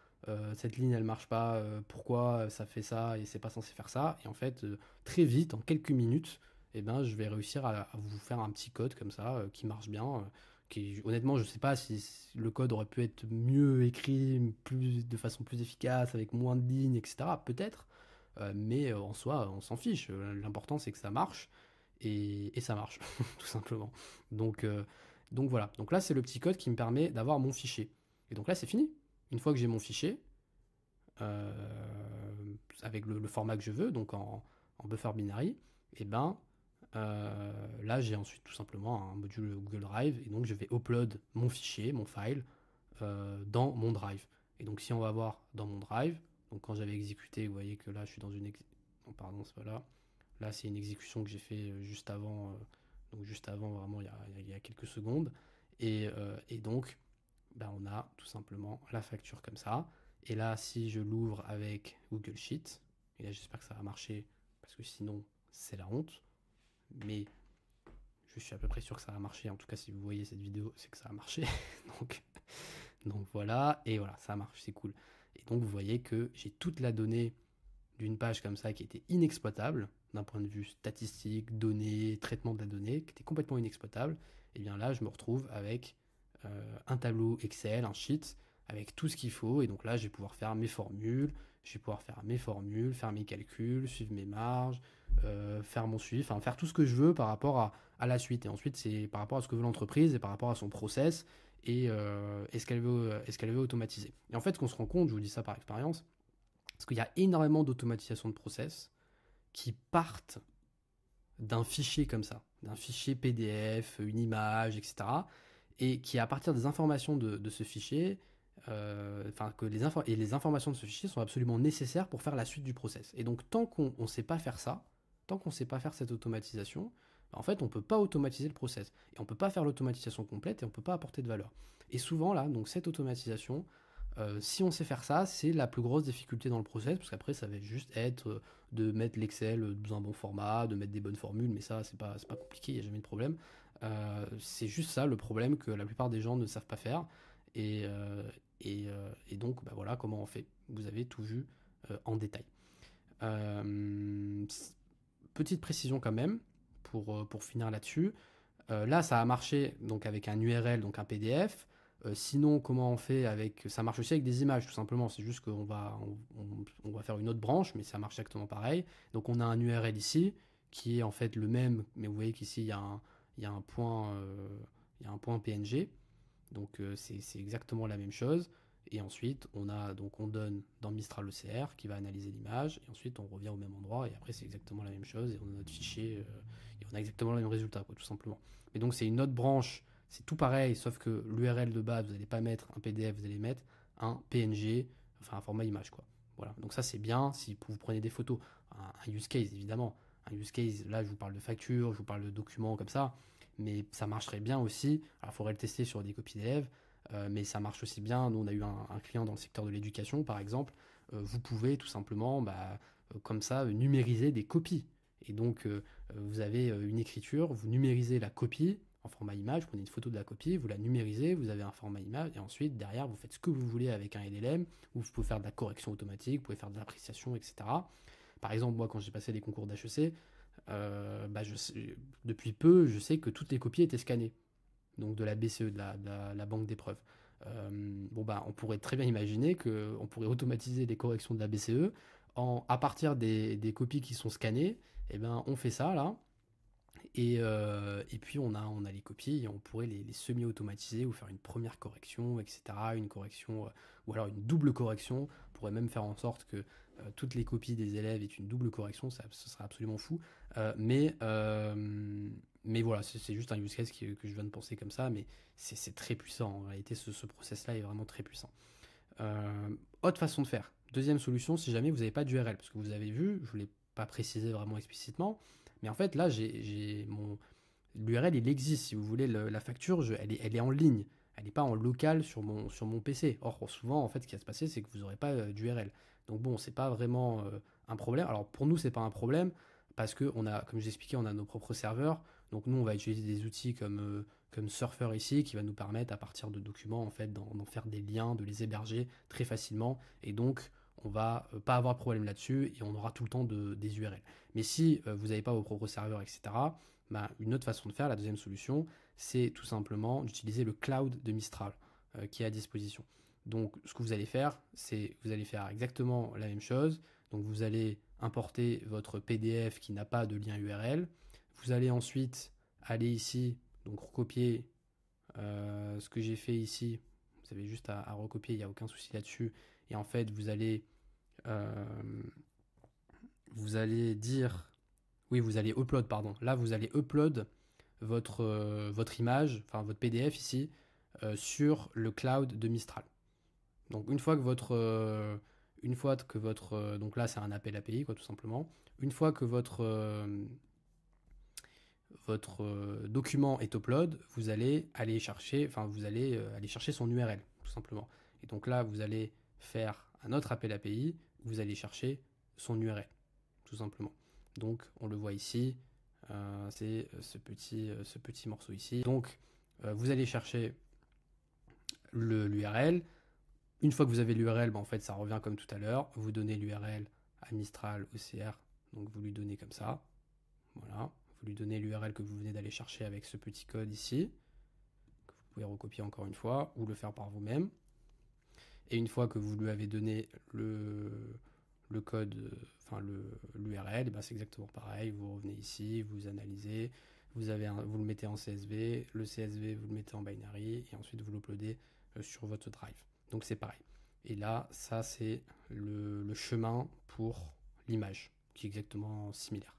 Speaker 1: cette ligne elle marche pas, pourquoi ça fait ça et c'est pas censé faire ça. Et en fait très vite, en quelques minutes, eh ben, je vais réussir à vous faire un petit code comme ça qui marche bien. Honnêtement, je sais pas si le code aurait pu être mieux écrit, de façon plus efficace, avec moins de lignes, etc. Peut-être. Mais en soi, on s'en fiche. L'important, c'est que ça marche. Et ça marche, tout simplement. Donc, euh, donc voilà. Donc là, c'est le petit code qui me permet d'avoir mon fichier. Et donc là, c'est fini. Une fois que j'ai mon fichier, avec le format que je veux, donc en buffer binary, et ben là, j'ai ensuite tout simplement un module Google Drive. Et donc, je vais upload mon fichier, mon file, dans mon Drive. Et donc, si on va voir dans mon Drive, donc quand j'avais exécuté, vous voyez que là, je suis dans une... Non, pardon, c'est pas là. Là, c'est une exécution que j'ai fait juste avant, donc juste avant, vraiment, il y a quelques secondes. Et donc, ben, on a tout simplement la facture comme ça. Et là, si je l'ouvre avec Google Sheet, et là, j'espère que ça va marcher, parce que sinon, c'est la honte. Mais je suis à peu près sûr que ça va marcher. En tout cas, si vous voyez cette vidéo, c'est que ça a marché. donc, donc voilà, et voilà, ça marche, c'est cool. Et donc, vous voyez que j'ai toute la donnée d'une page comme ça qui était inexploitable d'un point de vue statistique, données, traitement de la donnée, qui était complètement inexploitable. Et bien là, je me retrouve avec un tableau Excel, un sheet, avec tout ce qu'il faut. Et donc là, je vais pouvoir faire mes formules, faire mes calculs, suivre mes marges, faire mon suivi, enfin faire tout ce que je veux par rapport à la suite. Et ensuite, c'est par rapport à ce que veut l'entreprise et par rapport à son process et ce qu'elle veut automatiser. Et en fait, ce qu'on se rend compte, je vous dis ça par expérience, parce qu'il y a énormément d'automatisation de process qui partent d'un fichier comme ça, d'un fichier PDF, une image, etc. Et qui, à partir des informations de ce fichier, les informations de ce fichier sont absolument nécessaires pour faire la suite du process. Et donc, tant qu'on ne sait pas faire ça, tant qu'on ne sait pas faire cette automatisation, en fait, on ne peut pas automatiser le process. Et on ne peut pas faire l'automatisation complète et on ne peut pas apporter de valeur. Et souvent, là, donc cette automatisation, si on sait faire ça, c'est la plus grosse difficulté dans le process, parce qu'après, ça va juste être de mettre l'Excel dans un bon format, de mettre des bonnes formules, mais ça, c'est pas compliqué, il n'y a jamais de problème. C'est juste ça le problème que la plupart des gens ne savent pas faire. Et, euh, et donc, bah voilà comment on fait. Vous avez tout vu en détail. Euh, Petite précision quand même, pour finir là-dessus. Là, ça a marché donc avec un URL, donc un PDF. Sinon, comment on fait avec... Ça marche aussi avec des images, tout simplement. C'est juste qu'on on va faire une autre branche, mais ça marche exactement pareil. Donc, on a un URL ici, qui est en fait le même, mais vous voyez qu'ici, il y a un point, il y a un point PNG. Donc, c'est exactement la même chose. Et ensuite, on donne dans Mistral OCR qui va analyser l'image. Et ensuite, on revient au même endroit. Et après, c'est exactement la même chose. Et on a notre fichier. Et on a exactement le même résultat, quoi, tout simplement. Mais donc, c'est une autre branche. C'est tout pareil, sauf que l'URL de base, vous n'allez pas mettre un PDF, vous allez mettre un PNG, enfin un format image, quoi. Voilà. Donc ça, c'est bien si vous prenez des photos. Un use case, évidemment. Un use case, là, je vous parle de facture, je vous parle de documents comme ça. Mais ça marcherait bien aussi. Alors, il faudrait le tester sur des copies d'élèves. Mais ça marche aussi bien. Nous, on a eu un client dans le secteur de l'éducation, par exemple. Vous pouvez tout simplement, comme ça, numériser des copies. Et donc, vous avez une écriture, vous numérisez la copie en format image, vous prenez une photo de la copie, vous la numérisez, vous avez un format image, et ensuite, derrière, vous faites ce que vous voulez avec un LLM, où vous pouvez faire de la correction automatique, vous pouvez faire de l'appréciation, etc. Par exemple, moi, quand j'ai passé les concours d'HEC, depuis peu, je sais que toutes les copies étaient scannées, donc de la BCE, de la banque d'épreuves. On pourrait très bien imaginer qu'on pourrait automatiser les corrections de la BCE à partir des copies qui sont scannées. Eh ben, on fait ça là, et puis on a les copies et on pourrait les semi-automatiser ou faire une première correction, etc. Une correction, ou alors une double correction. On pourrait même faire en sorte que toutes les copies des élèves aient une double correction, ce serait absolument fou. Mais voilà, c'est juste un use case que je viens de penser comme ça, mais c'est très puissant. En réalité, ce process-là est vraiment très puissant. Autre façon de faire. Deuxième solution, si jamais vous n'avez pas d'URL, parce que vous avez vu, je ne l'ai pas précisé vraiment explicitement, mais en fait là, l'URL, il existe, si vous voulez, la facture, elle est en ligne, elle n'est pas en local sur mon PC. Or, souvent, en fait, ce qui va se passer, c'est que vous n'aurez pas d'URL. Donc bon, c'est pas vraiment un problème. Alors pour nous, c'est pas un problème, parce que comme je vous expliquais, on a nos propres serveurs. Donc nous, on va utiliser des outils comme Surfer ici, qui va nous permettre, à partir de documents, en fait, d'en faire des liens, de les héberger très facilement. Et donc, on va pas avoir de problème là-dessus et on aura tout le temps des URL. Mais si vous n'avez pas vos propres serveurs, etc., une autre façon de faire, la deuxième solution, c'est tout simplement d'utiliser le cloud de Mistral qui est à disposition. Donc, ce que vous allez faire, c'est vous allez faire exactement la même chose. Donc, vous allez importer votre PDF qui n'a pas de lien URL. Vous allez ensuite aller ici, donc recopier ce que j'ai fait ici. Vous avez juste à recopier, il n'y a aucun souci là-dessus. Et en fait, vous allez dire, oui, vous allez upload, pardon. Là, vous allez upload votre image, enfin votre PDF ici, sur le cloud de Mistral. Donc donc là c'est un appel API quoi tout simplement. Une fois que votre document est upload, vous allez aller chercher, aller chercher son URL tout simplement. Et donc là vous allez faire un autre appel API, vous allez chercher son URL tout simplement. Donc on le voit ici, c'est ce petit morceau ici. Donc vous allez chercher l'URL. Une fois que vous avez l'URL, en fait, ça revient comme tout à l'heure. Vous donnez l'URL à Mistral OCR, donc vous lui donnez comme ça. Voilà. Vous lui donnez l'URL que vous venez d'aller chercher avec ce petit code ici, que vous pouvez recopier encore une fois ou le faire par vous-même. Et une fois que vous lui avez donné le code, l'URL, ben c'est exactement pareil. Vous revenez ici, vous analysez, vous le mettez en CSV, le CSV vous le mettez en binary et ensuite vous l'uploadez sur votre drive. Donc c'est pareil. Et là, ça c'est le chemin pour l'image qui est exactement similaire.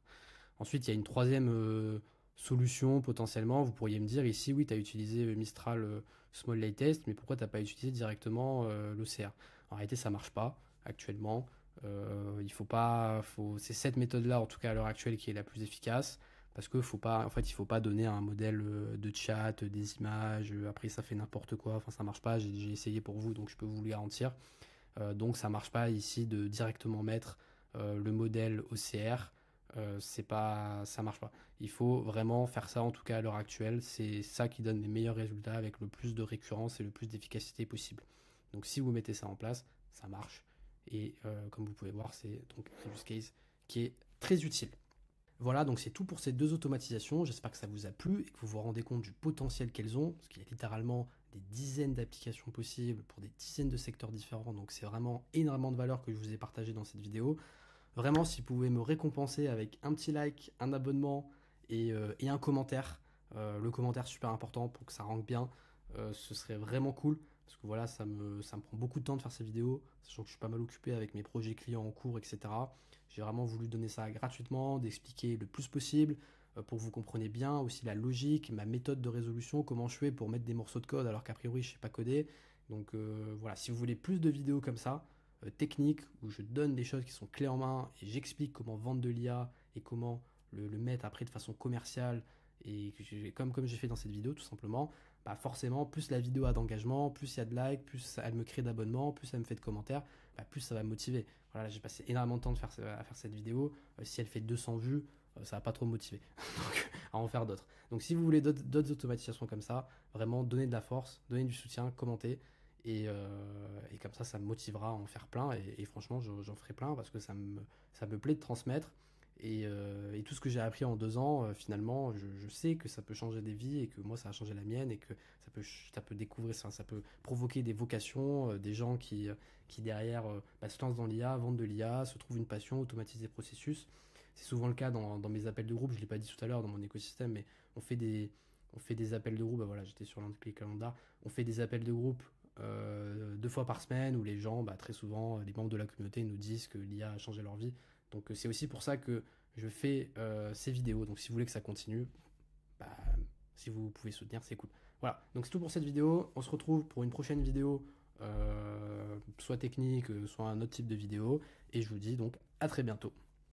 Speaker 1: Ensuite, il y a une troisième solution potentiellement. Vous pourriez me dire ici, oui, tu as utilisé Mistral Small Latest, mais pourquoi tu n'as pas utilisé directement l'OCR? En réalité, ça ne marche pas actuellement. Il faut pas, c'est cette méthode-là, en tout cas à l'heure actuelle, qui est la plus efficace. Parce qu'il faut pas, en fait, il faut pas donner un modèle de chat, des images. Après, ça fait n'importe quoi. Enfin, ça marche pas. J'ai essayé pour vous, donc je peux vous le garantir. Donc, ça marche pas ici de directement mettre le modèle OCR. Ça marche pas. Il faut vraiment faire ça, en tout cas à l'heure actuelle. C'est ça qui donne les meilleurs résultats avec le plus de récurrence et le plus d'efficacité possible. Donc, si vous mettez ça en place, ça marche. Et comme vous pouvez voir, c'est donc un use case qui est très utile. Voilà, donc c'est tout pour ces deux automatisations. J'espère que ça vous a plu et que vous vous rendez compte du potentiel qu'elles ont, parce qu'il y a littéralement des dizaines d'applications possibles pour des dizaines de secteurs différents. Donc c'est vraiment énormément de valeur que je vous ai partagé dans cette vidéo. Vraiment, si vous pouvez me récompenser avec un petit like, un abonnement et un commentaire, le commentaire super important pour que ça rank bien, ce serait vraiment cool. Parce que voilà, ça me prend beaucoup de temps de faire ces vidéos, sachant que je suis pas mal occupé avec mes projets clients en cours, etc. J'ai vraiment voulu donner ça gratuitement, d'expliquer le plus possible pour que vous compreniez bien aussi la logique, ma méthode de résolution, comment je fais pour mettre des morceaux de code alors qu'a priori je ne sais pas coder. Donc voilà, si vous voulez plus de vidéos comme ça, techniques, où je donne des choses qui sont clés en main et j'explique comment vendre de l'IA et comment le mettre après de façon commerciale et comme j'ai fait dans cette vidéo tout simplement, bah forcément plus la vidéo a d'engagement, plus il y a de likes, plus elle me crée d'abonnements, plus elle me fait de commentaires, bah plus ça va me motiver. Voilà, j'ai passé énormément de temps à faire cette vidéo. Si elle fait 200 vues, ça va pas trop me motiver. Donc, à en faire d'autres. Donc si vous voulez d'autres automatisations comme ça, vraiment donnez de la force, donnez du soutien, commentez. Et comme ça me motivera à en faire plein. Et franchement, j'en ferai plein parce que ça me plaît de transmettre. Et tout ce que j'ai appris en 2 ans, finalement, je sais que ça peut changer des vies et que moi, ça a changé la mienne et que ça peut découvrir, ça peut provoquer des vocations, des gens qui derrière se lancent dans l'IA, vendent de l'IA, se trouvent une passion, automatisent des processus. C'est souvent le cas dans mes appels de groupe, je ne l'ai pas dit tout à l'heure dans mon écosystème, mais on fait des appels de groupe. Bah voilà, j'étais sur l'Anticalendar. On fait des appels de groupe 2 fois par semaine où les gens, très souvent, les membres de la communauté nous disent que l'IA a changé leur vie. Donc c'est aussi pour ça que je fais ces vidéos. Donc si vous voulez que ça continue, si vous pouvez soutenir, c'est cool. Voilà, donc c'est tout pour cette vidéo. On se retrouve pour une prochaine vidéo, soit technique, soit un autre type de vidéo. Et je vous dis donc à très bientôt.